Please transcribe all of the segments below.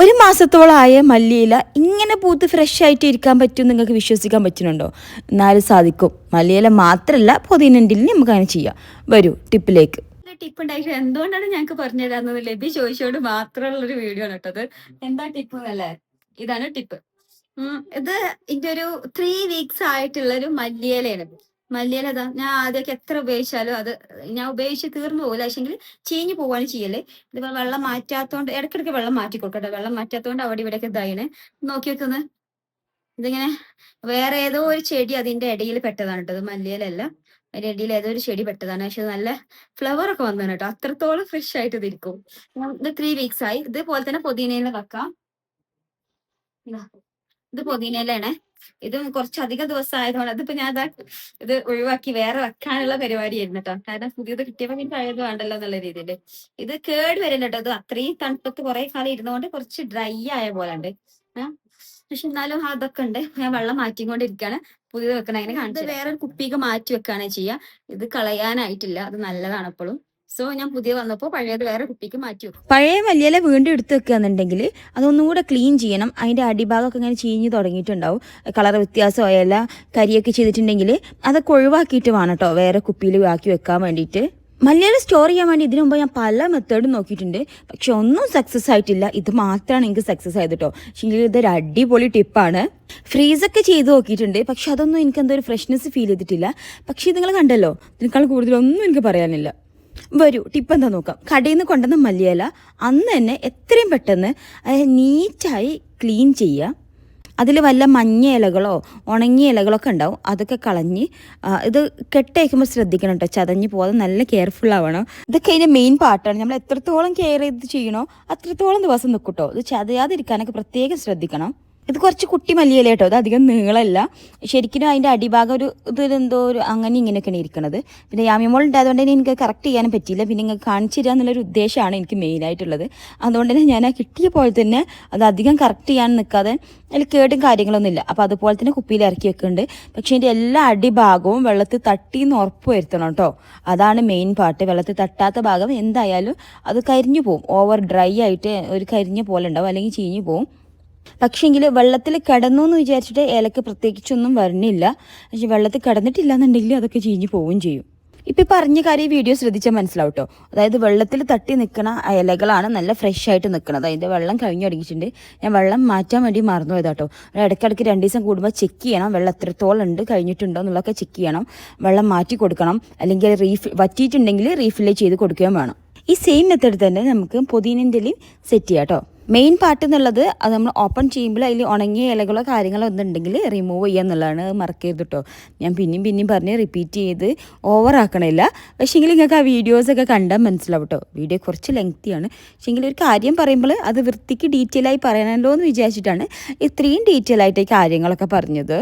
ഒരു മാസത്തോളമായ മല്ലിയില ഇങ്ങനെ പൂത്ത് ഫ്രഷ് ആയിട്ട് ഇരിക്കാൻ പറ്റും നിങ്ങൾക്ക് വിശ്വസിക്കാൻ പറ്റുന്നുണ്ടോ? എന്നാലും സാധിക്കും. മല്ലിയില മാത്രമല്ല പുതിനൻ്റെ നമുക്ക് അങ്ങനെ ചെയ്യാം. വരൂ ടിപ്പിലേക്ക്. ടിപ്പ് ഉണ്ടായിട്ട് എന്തുകൊണ്ടാണ് ഞങ്ങൾക്ക് പറഞ്ഞു തരാന്നത് ലബി ചോദിച്ചോട് മാത്രമുള്ളൊരു വീഡിയോ ആണ് കേട്ടത്. എന്താ ടിപ്പ് അല്ലേ? ഇതാണ് ടിപ്പ്. ഇത് ഇതിന്റെ ഒരു 3 weeks ആയിട്ടുള്ള ഒരു മല്ലിയിലയാണ്. മല്ലിയില ഇതാ ഞാൻ ആദ്യമൊക്കെ എത്ര ഉപയോഗിച്ചാലും അത് ഞാൻ ഉപയോഗിച്ച് തീർന്നു പോകില്ല. പക്ഷെങ്കിൽ ചീഞ്ഞു പോവാണ് ചെയ്യല്. ഇതിപ്പോ വെള്ളം മാറ്റാത്തോണ്ട് ഇടയ്ക്കിടയ്ക്ക് വെള്ളം മാറ്റി കൊടുക്കട്ടെ. വെള്ളം മാറ്റാത്തോണ്ട് അവിടെ ഇവിടെയൊക്കെ ഇതായിന്. നോക്കി വെക്കുന്നത് ഇതിങ്ങനെ വേറെ ഏതോ ഒരു ചെടി അതിന്റെ ഇടയിൽ പെട്ടതാണ് കേട്ടോ. മല്ലിയിലല്ല, അതിന്റെ ഇടയിൽ ഏതോ ഒരു ചെടി പെട്ടതാണ്. പക്ഷെ നല്ല ഫ്ലവർ ഒക്കെ വന്നതാണ് കേട്ടോ. അത്രത്തോളം ഫ്രഷ് ആയിട്ട് ഇതിരിക്കും. ഇത് 3 weeks ആയി. ഇതുപോലെ തന്നെ പുതിനയില വെക്കാം. ഇത് പുതിനയിലാണ്. ഇത് കുറച്ചധികം ദിവസം ആയതുകൊണ്ട് അതിപ്പോ ഞാൻ ഇത് ഒഴിവാക്കി വേറെ വെക്കാനുള്ള പരിപാടിയായിരുന്നു കേട്ടോ. കാരണം പുതിയത് കിട്ടിയപ്പോ എനിക്ക് പഴയത് വേണ്ടല്ലോ എന്നുള്ള രീതിയിൽ. ഇത് കേട് വരുന്നുണ്ട് കേട്ടോ. ഇത് അത്രയും തണുപ്പത്ത് കുറെ കാലം ഇരുന്നുകൊണ്ട് കുറച്ച് ഡ്രൈ ആയ പോലെ ഉണ്ട്. പക്ഷെ എന്നാലും അതൊക്കെ ഉണ്ട്. ഞാൻ വെള്ളം മാറ്റിക്കൊണ്ടിരിക്കുകയാണ്. പുതിയത് വെക്കണ അങ്ങനെ കാണിച്ചത് വേറൊരു കുപ്പിക്ക് മാറ്റി വെക്കുകയാണ് ചെയ്യുക. ഇത് കളയാനായിട്ടില്ല. അത് നല്ലതാണ് എപ്പോഴും. സോ ഞാൻ പുതിയ വന്നപ്പോൾ പഴയത് വേറെ കുപ്പിക്ക് മാറ്റി വെക്കും. പഴയ മല്ലിയില വീണ്ടും എടുത്ത് വെക്കുകയെന്നുണ്ടെങ്കിൽ അതൊന്നും കൂടെ ക്ലീൻ ചെയ്യണം. അതിൻ്റെ അടിഭാഗമൊക്കെ ഇങ്ങനെ ചീഞ്ഞ് തുടങ്ങിയിട്ടുണ്ടാവും. കളർ വ്യത്യാസമായല്ല കരിയൊക്കെ ചെയ്തിട്ടുണ്ടെങ്കിൽ അതൊക്കെ ഒഴിവാക്കിയിട്ട് വേണം കേട്ടോ വേറെ കുപ്പിയിൽ ആക്കി വെക്കാൻ വേണ്ടിയിട്ട്. മല്ലിയില സ്റ്റോർ ചെയ്യാൻ വേണ്ടി ഇതിനു മുമ്പ് ഞാൻ പല മെത്തേഡും നോക്കിയിട്ടുണ്ട്. പക്ഷെ ഒന്നും സക്സസ് ആയിട്ടില്ല. ഇത് മാത്രമാണ് എനിക്ക് സക്സസ് ആയത് കേട്ടോ. പക്ഷേ ഇതൊരു അടിപൊളി ടിപ്പാണ്. ഫ്രീസൊക്കെ ചെയ്ത് നോക്കിയിട്ടുണ്ട്. പക്ഷെ അതൊന്നും എനിക്ക് എന്തോ ഒരു ഫ്രഷ്നെസ് ഫീൽ ചെയ്തിട്ടില്ല. പക്ഷേ ഇത് നിങ്ങൾ കണ്ടല്ലോ, ഇതിനേക്കാൾ കൂടുതലൊന്നും എനിക്ക് പറയാനില്ല. വരൂ ടിപ്പ് എന്താ നോക്കാം. കടയിൽ നിന്ന് കൊണ്ടുവന്ന മല്ലിയില അന്ന് തന്നെ എത്രയും പെട്ടെന്ന് നീറ്റായി ക്ലീൻ ചെയ്യുക. അതിൽ വല്ല മഞ്ഞ ഇലകളോ ഉണങ്ങിയ ഇലകളൊക്കെ ഉണ്ടാവും. അതൊക്കെ കളഞ്ഞ് ഇത് കെട്ടയക്കുമ്പോൾ ശ്രദ്ധിക്കണം കേട്ടോ, ചതഞ്ഞ് പോകാതെ നല്ല കെയർഫുൾ ആവണം. ഇതൊക്കെ അതിൻ്റെ മെയിൻ പാർട്ടാണ്. നമ്മൾ എത്രത്തോളം കെയർ ചെയ്ത് ചെയ്യണോ അത്രത്തോളം ദിവസം നിൽക്കും കേട്ടോ. ഇത് ചതയാതിരിക്കാനൊക്കെ പ്രത്യേകം ശ്രദ്ധിക്കണം. ഇത് കുറച്ച് കുട്ടി മല്ലിയില കേട്ടോ. ഇത് അധികം നീളമല്ല. ശരിക്കും അതിൻ്റെ അടിഭാഗം ഒരു ഇതിലെന്തോ ഒരു അങ്ങനെ ഇങ്ങനെയൊക്കെയാണ് ഇരിക്കുന്നത്. പിന്നെ യാമിമോൾ ഉണ്ടായതുകൊണ്ട് തന്നെ എനിക്ക് കറക്റ്റ് ചെയ്യാനും പറ്റിയില്ല. പിന്നെ നിങ്ങൾക്ക് കാണിച്ചു തരിക എന്നുള്ളൊരു ഉദ്ദേശമാണ് എനിക്ക് മെയിനായിട്ടുള്ളത്. അതുകൊണ്ട് തന്നെ ഞാൻ ആ കിട്ടിയ പോലെ തന്നെ അത് അധികം കറക്റ്റ് ചെയ്യാൻ നിൽക്കാതെ അതിൽ കേടും കാര്യങ്ങളൊന്നും ഇല്ല. അപ്പോൾ അതുപോലെ തന്നെ കുപ്പിയിൽ ഇറക്കി വെക്കുന്നുണ്ട്. പക്ഷേ അതിൻ്റെ എല്ലാ അടിഭാഗവും വെള്ളത്തിൽ തട്ടിന്ന് ഉറപ്പ് വരുത്തണം കേട്ടോ. അതാണ് മെയിൻ പാർട്ട്. വെള്ളത്തിൽ തട്ടാത്ത ഭാഗം എന്തായാലും അത് കരിഞ്ഞു പോവും. ഓവർ ഡ്രൈ ആയിട്ട് ഒരു കരിഞ്ഞ പോലെ ഉണ്ടാവും, അല്ലെങ്കിൽ ചീഞ്ഞു പോവും. പക്ഷേങ്കിൽ വെള്ളത്തിൽ കിടന്നു എന്ന് വിചാരിച്ചിട്ട് ഇലക്ക് പ്രത്യേകിച്ചൊന്നും വരണില്ല. പക്ഷെ വെള്ളത്തിൽ കിടന്നിട്ടില്ല എന്നുണ്ടെങ്കിൽ അതൊക്കെ ചീഞ്ഞ് പോവുകയും ചെയ്യും. ഇപ്പം പറഞ്ഞ കാര്യം വീഡിയോ ശ്രദ്ധിച്ചാൽ മനസ്സിലാവും കേട്ടോ. അതായത് വെള്ളത്തിൽ തട്ടി നിൽക്കുന്ന ഇലകളാണ് നല്ല ഫ്രഷ് ആയിട്ട് നിൽക്കുന്നത്. അതിൻ്റെ വെള്ളം കഴിഞ്ഞു തുടങ്ങിയിട്ടുണ്ട്. ഞാൻ വെള്ളം മാറ്റാൻ വേണ്ടി മറന്നു പോയതാട്ടോ. ഇടയ്ക്കിടയ്ക്ക് 2 ദിവസം കൂടുമ്പോൾ ചെക്ക് ചെയ്യണം. വെള്ളം എത്രത്തോളം ഉണ്ട്, കഴിഞ്ഞിട്ടുണ്ടോ എന്നുള്ളതൊക്കെ ചെക്ക് ചെയ്യണം. വെള്ളം മാറ്റി കൊടുക്കണം. അല്ലെങ്കിൽ വറ്റിയിട്ടുണ്ടെങ്കിൽ റീഫിൽ ചെയ്ത് കൊടുക്കുകയും വേണം. ഈ സെയിം മെത്തേഡ് തന്നെ നമുക്ക് പുതിനൻ്റെ ഇലയും സെറ്റ് ചെയ്യാം കേട്ടോ. മെയിൻ പാർട്ട് എന്നുള്ളത് അത് നമ്മൾ ഓപ്പൺ ചെയ്യുമ്പോൾ അതിൽ ഉണങ്ങിയ ഇലകളോ കാര്യങ്ങളോ ഒന്നുണ്ടെങ്കിൽ റിമൂവ് ചെയ്യുക എന്നുള്ളതാണ്. മറക്കരുത് കേട്ടോ. ഞാൻ പിന്നെയും പറഞ്ഞ് റിപ്പീറ്റ് ചെയ്ത് ഓവറാക്കണില്ല. പക്ഷേങ്കിൽ നിങ്ങൾക്ക് ആ വീഡിയോസൊക്കെ കണ്ടാൽ മനസ്സിലാവും കേട്ടോ. വീഡിയോ കുറച്ച് ലെങ്തിയാണ്. പക്ഷേങ്കിൽ ഒരു കാര്യം പറയുമ്പോൾ അത് വൃത്തിക്ക് ഡീറ്റെയിൽ ആയി പറയണമല്ലോ എന്ന് വിചാരിച്ചിട്ടാണ് ഇത്രയും ഡീറ്റെയിൽ ആയിട്ട് ഈ കാര്യങ്ങളൊക്കെ പറഞ്ഞത്.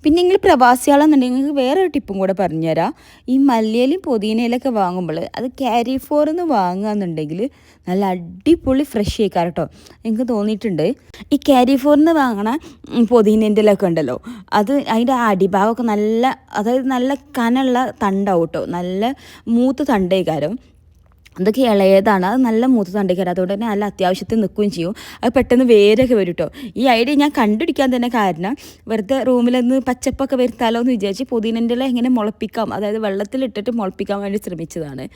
പിന്നെ നിങ്ങൾ പ്രവാസികളെന്നുണ്ടെങ്കിൽ നിങ്ങൾക്ക് വേറൊരു ടിപ്പും കൂടെ പറഞ്ഞുതരാം. ഈ മല്ലിയിലയും പുതിനയിലൊക്കെ വാങ്ങുമ്പോൾ അത് ക്യാരി ഫോറിന്ന് വാങ്ങുകയെന്നുണ്ടെങ്കിൽ നല്ല അടിപൊളി ഫ്രഷ് ആയിക്കാറ് കേട്ടോ. എനിക്ക് തോന്നിയിട്ടുണ്ട് ഈ ക്യാരി ഫോറിന്ന് വാങ്ങണ പുതിനേൻ്റെ ഇലൊക്കെ ഉണ്ടല്ലോ, അത് അതിൻ്റെ അടിഭാഗമൊക്കെ നല്ല, അതായത് നല്ല കനുള്ള തണ്ടാവും കേട്ടോ. നല്ല മൂത്ത് തണ്ടേക്കാരം. അതൊക്കെ ഇളയതാണ്. അത് നല്ല മൂത്ത് തണ്ടിക്കര. അതുകൊണ്ട് തന്നെ നല്ല അത്യാവശ്യത്തിൽ നിൽക്കുകയും ചെയ്യും. അത് പെട്ടെന്ന് വേരൊക്കെ വരും കേട്ടോ. ഈ ഐഡിയ ഞാൻ കണ്ടുപിടിക്കാൻ തന്നെ കാരണം വെറുതെ റൂമിലൊന്ന് പച്ചപ്പൊക്കെ വരുത്താലോ എന്ന് വിചാരിച്ച് പുതിനൻ്റെ ഇല എങ്ങനെ മുളപ്പിക്കാം, അതായത് വെള്ളത്തിലിട്ടിട്ട് മുളപ്പിക്കാൻ വേണ്ടി ശ്രമിച്ചതാണ്.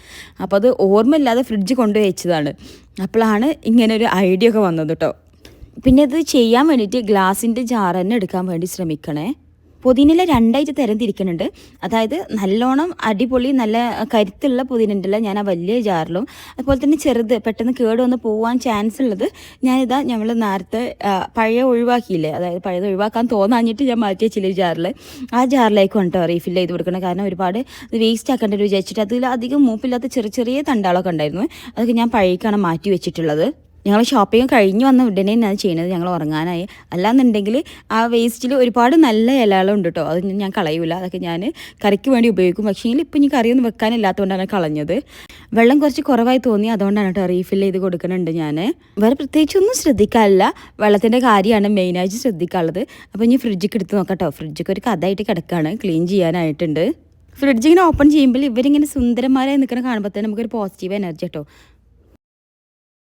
അപ്പോൾ അത് ഓർമ്മയില്ലാതെ ഫ്രിഡ്ജ് കൊണ്ടുപോയി വെച്ചതാണ്. അപ്പോഴാണ് ഇങ്ങനൊരു ഐഡിയ ഒക്കെ വന്നത് കേട്ടോ. പിന്നെ ഇത് ചെയ്യാൻ വേണ്ടിയിട്ട് ഗ്ലാസിൻ്റെ ജാർ തന്നെ എടുക്കാൻ വേണ്ടി ശ്രമിക്കണേ. പുതിനയില 2 ആയിട്ട് തരംതിരിക്കുന്നുണ്ട്. അതായത് നല്ലോണം അടിപൊളി നല്ല കരുത്തുള്ള പുതിനൻ്റെ ഇല ഞാൻ ആ വലിയ ജാറിലും, അതുപോലെ തന്നെ ചെറുത് പെട്ടെന്ന് കേടുവന്ന് പോകാൻ ചാൻസ് ഉള്ളത് ഞാനിതാ നമ്മൾ നേരത്തെ പഴയ ഒഴിവാക്കിയില്ലേ, അതായത് പഴയത് ഒഴിവാക്കാൻ തോന്നാഞ്ഞിട്ട് ഞാൻ മാറ്റി വെച്ചില്ല ജാറിൽ. ആ ജാറിലേക്ക് വേണ്ടോ റീഫിൽ ചെയ്ത് കൊടുക്കണം. കാരണം ഒരുപാട് വേസ്റ്റ് ആക്കേണ്ടത് വിചാരിച്ചിട്ട് അതിൽ അധികം മൂപ്പില്ലാത്ത ചെറിയ തണ്ടാളൊക്കെ ഉണ്ടായിരുന്നു. അതൊക്കെ ഞാൻ പഴയക്കാണ് മാറ്റി വെച്ചിട്ടുള്ളത്. ഞങ്ങൾ ഷോപ്പിംഗ് കഴിഞ്ഞ് വന്ന ഉടനെ ഞാൻ ചെയ്യുന്നത് ഞങ്ങൾ ഉറങ്ങാനായി. അല്ലാന്നുണ്ടെങ്കിൽ ആ വേസ്റ്റിൽ ഒരുപാട് നല്ല ഇലകളുണ്ട് കേട്ടോ. അത് ഞാൻ കളയൂല. അതൊക്കെ ഞാൻ കറിക്ക് വേണ്ടി ഉപയോഗിക്കും. പക്ഷേ ഇപ്പം ഇനി കറിയൊന്നും വെക്കാനില്ലാത്തതുകൊണ്ടാണ് കളഞ്ഞത്. വെള്ളം കുറച്ച് കുറവായി തോന്നി, അതുകൊണ്ടാണ് കേട്ടോ റീഫിൽ ചെയ്ത് കൊടുക്കുന്നുണ്ട് ഞാൻ. വേറെ പ്രത്യേകിച്ചൊന്നും ശ്രദ്ധിക്കാറില്ല. വെള്ളത്തിൻ്റെ കാര്യമാണ് മെയിനായിട്ട് ശ്രദ്ധിക്കാനുള്ളത്. അപ്പോൾ ഇനി ഫ്രിഡ്ജിക്ക് എടുത്ത് നോക്കാം കേട്ടോ. ഫ്രിഡ്ജൊക്കെ ഒരു കഥയായിട്ട് കിടക്കുകയാണ്, ക്ലീൻ ചെയ്യാനായിട്ടുണ്ട്. ഫ്രിഡ്ജിങ്ങനെ ഓപ്പൺ ചെയ്യുമ്പോൾ ഇവരിങ്ങനെ സുന്ദരന്മാരായി നിൽക്കുന്ന കാണുമ്പോൾ തന്നെ നമുക്കൊരു പോസിറ്റീവ് എനർജി കേട്ടോ.